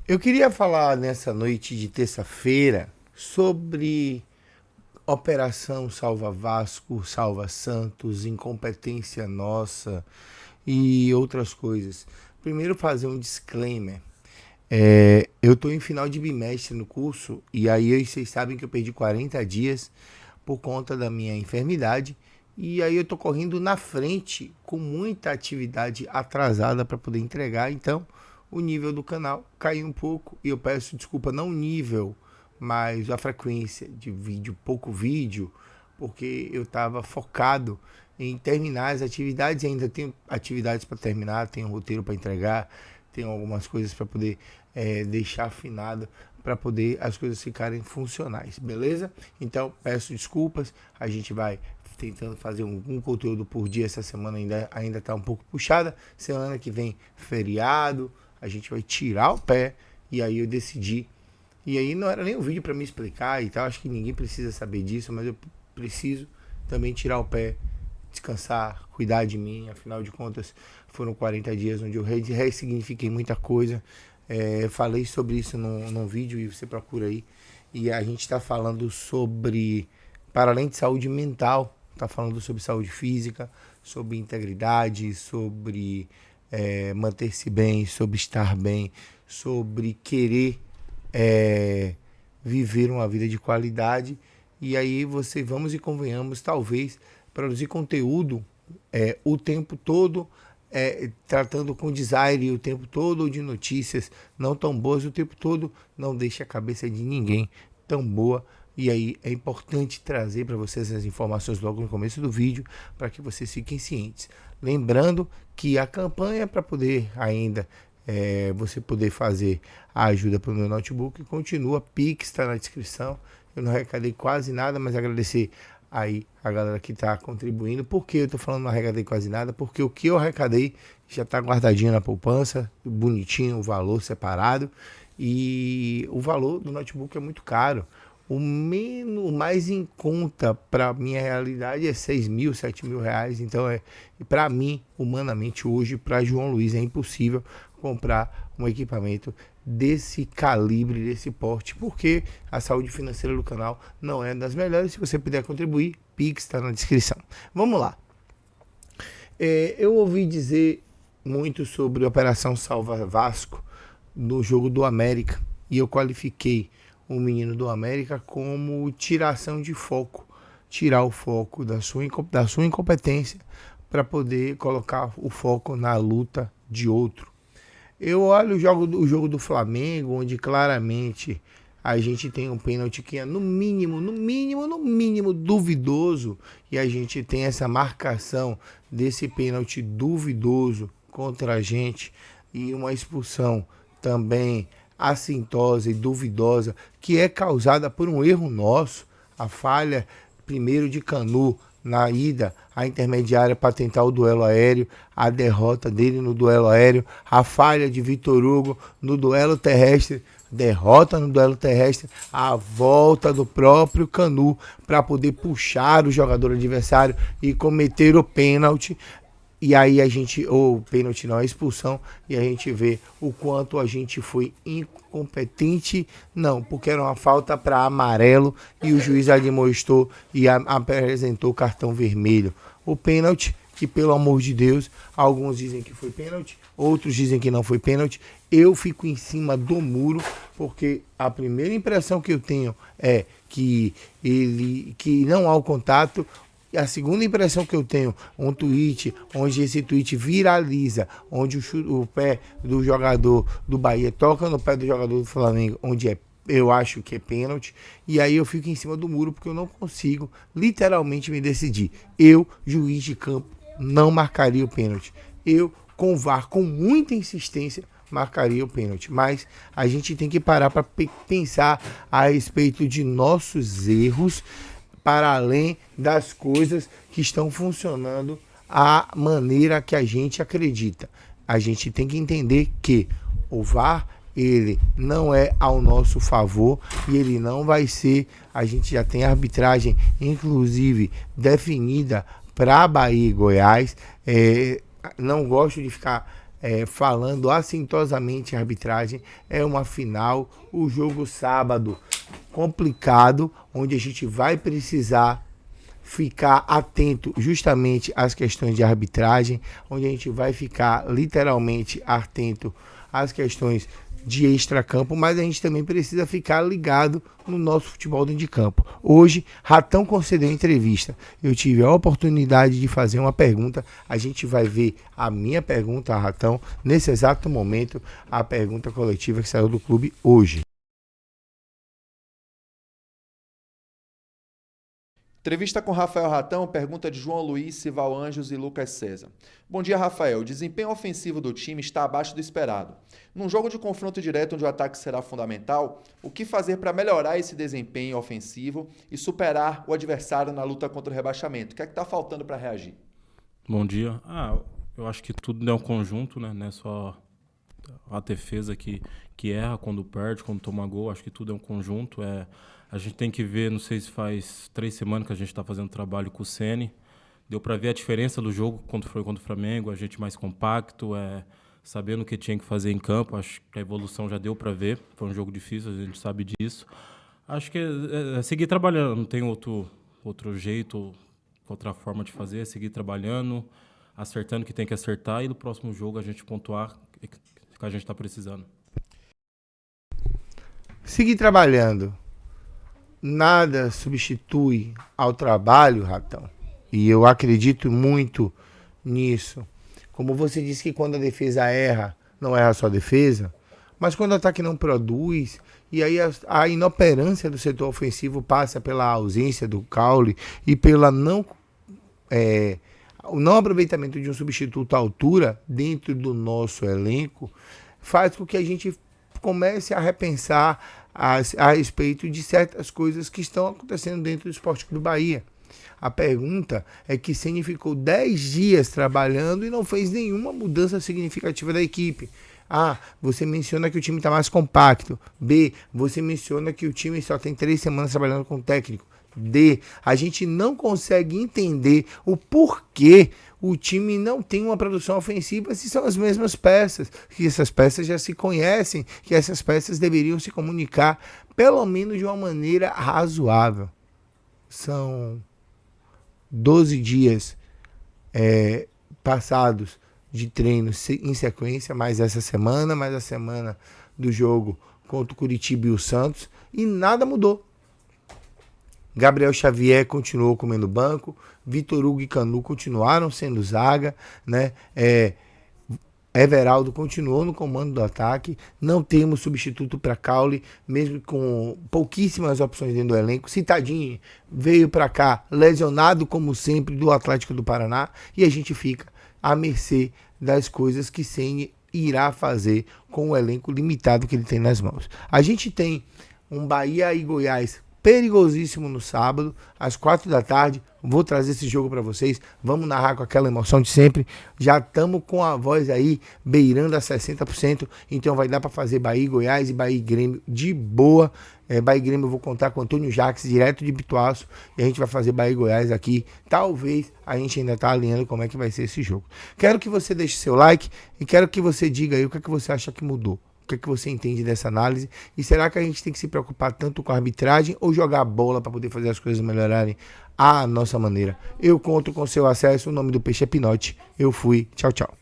Eu queria falar nessa noite de terça-feira sobre Operação Salva Vasco, Salva Santos, incompetência nossa e outras coisas. Primeiro fazer um disclaimer. Eu estou em final de bimestre no curso e aí vocês sabem que eu perdi 40 dias por conta da minha enfermidade e aí eu estou correndo na frente com muita atividade atrasada para poder entregar, então o nível do canal caiu um pouco e eu peço desculpa, não o nível, mas a frequência de vídeo, pouco vídeo, porque eu estava focado em terminar as atividades, ainda tenho atividades para terminar, tenho um roteiro para entregar, tenho algumas coisas para poder deixar afinado para poder as coisas ficarem funcionais, beleza? Então peço desculpas, a gente vai tentando fazer um conteúdo por dia. Essa semana ainda tá um pouco puxada, semana que vem feriado, a gente vai tirar o pé e aí eu decidi. E aí não era nem um vídeo para me explicar e tal, acho que ninguém precisa saber disso, mas eu preciso também tirar o pé, descansar, cuidar de mim. Afinal de contas, foram 40 dias onde eu ressignifiquei muita coisa. Falei sobre isso num vídeo e você procura aí. E a gente está falando sobre, para além de saúde mental, está falando sobre saúde física, sobre integridade, sobre manter-se bem, sobre estar bem, sobre querer viver uma vida de qualidade. E aí vamos e convenhamos, talvez produzir conteúdo o tempo todo, tratando com desire o tempo todo, ou de notícias não tão boas o tempo todo, não deixa a cabeça de ninguém tão boa. E aí é importante trazer para vocês as informações logo no começo do vídeo, para que vocês fiquem cientes. Lembrando que a campanha para poder ainda você poder fazer a ajuda para o meu notebook continua. Pix está na descrição. Eu não arrecadei quase nada, mas agradecer aí a galera que está contribuindo. Por que eu estou falando não arrecadei quase nada? Porque o que eu arrecadei já está guardadinho na poupança, bonitinho, o valor separado. E o valor do notebook é muito caro. O mais em conta para minha realidade é 6 mil, 7 mil reais. Então para mim, humanamente hoje, para João Luiz é impossível comprar um equipamento desse calibre, desse porte, porque a saúde financeira do canal não é das melhores. Se você puder contribuir, Pix está na descrição. Vamos lá. Eu ouvi dizer muito sobre a Operação Salva Vasco no jogo do América e eu qualifiquei o menino do América como tiração de foco, tirar o foco da sua incompetência para poder colocar o foco na luta de outro. Eu olho o jogo do Flamengo, onde claramente a gente tem um pênalti que é no mínimo duvidoso, e a gente tem essa marcação desse pênalti duvidoso contra a gente e uma expulsão também assintosa e duvidosa, que é causada por um erro nosso, a falha primeiro de Canu na ida à intermediária para tentar o duelo aéreo, a derrota dele no duelo aéreo, a falha de Vitor Hugo no duelo terrestre, derrota no duelo terrestre, a volta do próprio Canu para poder puxar o jogador adversário e cometer o pênalti. E aí o pênalti não, a expulsão, e a gente vê o quanto a gente foi incompetente, não, porque era uma falta para amarelo e o juiz admoestou e apresentou cartão vermelho. O pênalti, que pelo amor de Deus, alguns dizem que foi pênalti, outros dizem que não foi pênalti. Eu fico em cima do muro, porque a primeira impressão que eu tenho é que não há o contato. E a segunda impressão que eu tenho, um tweet, onde esse tweet viraliza, onde o pé do jogador do Bahia toca no pé do jogador do Flamengo, onde eu acho que é pênalti, e aí eu fico em cima do muro, porque eu não consigo literalmente me decidir. Eu, juiz de campo, não marcaria o pênalti. Eu, com o VAR, com muita insistência, marcaria o pênalti. Mas a gente tem que parar para pensar a respeito de nossos erros, para além das coisas que estão funcionando a maneira que a gente acredita. A gente tem que entender que o VAR, ele não é ao nosso favor e ele não vai ser. A gente já tem arbitragem, inclusive, definida para Bahia e Goiás. Não gosto de ficar falando assintosamente a arbitragem, é uma final, o jogo sábado complicado, onde a gente vai precisar ficar atento justamente às questões de arbitragem, onde a gente vai ficar literalmente atento às questões de extracampo, mas a gente também precisa ficar ligado no nosso futebol dentro de campo. Hoje, Ratão concedeu entrevista. Eu tive a oportunidade de fazer uma pergunta. A gente vai ver a minha pergunta a Ratão nesse exato momento, a pergunta coletiva que saiu do clube hoje. Entrevista com Rafael Ratão, pergunta de João Luiz, Sival Anjos e Lucas César. Bom dia, Rafael. O desempenho ofensivo do time está abaixo do esperado. Num jogo de confronto direto onde o ataque será fundamental, o que fazer para melhorar esse desempenho ofensivo e superar o adversário na luta contra o rebaixamento? O que é que está faltando para reagir? Bom dia. Eu acho que tudo é um conjunto, né? Não é só a defesa que erra quando perde, quando toma gol. Acho que tudo é um conjunto. A gente tem que ver, não sei se faz 3 semanas que a gente está fazendo trabalho com o Ceni. Deu para ver a diferença do jogo quando foi contra o Flamengo, a gente mais compacto, sabendo o que tinha que fazer em campo. Acho que a evolução já deu para ver. Foi um jogo difícil, a gente sabe disso. Acho que é seguir trabalhando, não tem outro jeito, outra forma de fazer, é seguir trabalhando, acertando o que tem que acertar e no próximo jogo a gente pontuar o que a gente está precisando. Seguir trabalhando. Nada substitui ao trabalho, Ratão. E eu acredito muito nisso. Como você disse que quando a defesa erra, não erra só a defesa, mas quando o ataque não produz, e aí a inoperância do setor ofensivo passa pela ausência do caule e pela o não aproveitamento de um substituto à altura dentro do nosso elenco, faz com que a gente comece a repensar a respeito de certas coisas que estão acontecendo dentro do Esporte Clube Bahia. A pergunta é que Ceni ficou 10 dias trabalhando e não fez nenhuma mudança significativa da equipe. A, você menciona que o time está mais compacto. B, você menciona que o time só tem 3 semanas trabalhando com o técnico. D, a gente não consegue entender o porquê o time não tem uma produção ofensiva se são as mesmas peças, que essas peças já se conhecem, que essas peças deveriam se comunicar pelo menos de uma maneira razoável. São 12 dias passados de treino em sequência, mais essa semana, mais a semana do jogo contra o Curitiba e o Santos, e nada mudou. Gabriel Xavier continuou comendo banco, Vitor Hugo e Canu continuaram sendo zaga, né? Everaldo continuou no comando do ataque, não temos substituto para Caule, mesmo com pouquíssimas opções dentro do elenco. Citadinho veio para cá lesionado como sempre do Atlético do Paraná e a gente fica à mercê das coisas que Ceni irá fazer com o elenco limitado que ele tem nas mãos. A gente tem um Bahia e Goiás perigosíssimo no sábado, às 4 da tarde. Vou trazer esse jogo para vocês. Vamos narrar com aquela emoção de sempre. Já estamos com a voz aí beirando a 60%. Então vai dar para fazer Bahia e Goiás e Bahia e Grêmio de boa. Bahia e Grêmio eu vou contar com o Antônio Jacques, direto de Pituaço. E a gente vai fazer Bahia e Goiás aqui. Talvez a gente ainda está alinhando como é que vai ser esse jogo. Quero que você deixe seu like e quero que você diga aí o que é que você acha que mudou. O que é que você entende dessa análise? E será que a gente tem que se preocupar tanto com a arbitragem ou jogar bola para poder fazer as coisas melhorarem à nossa maneira? Eu conto com seu acesso. O nome do peixe é Pinote. Eu fui. Tchau, tchau.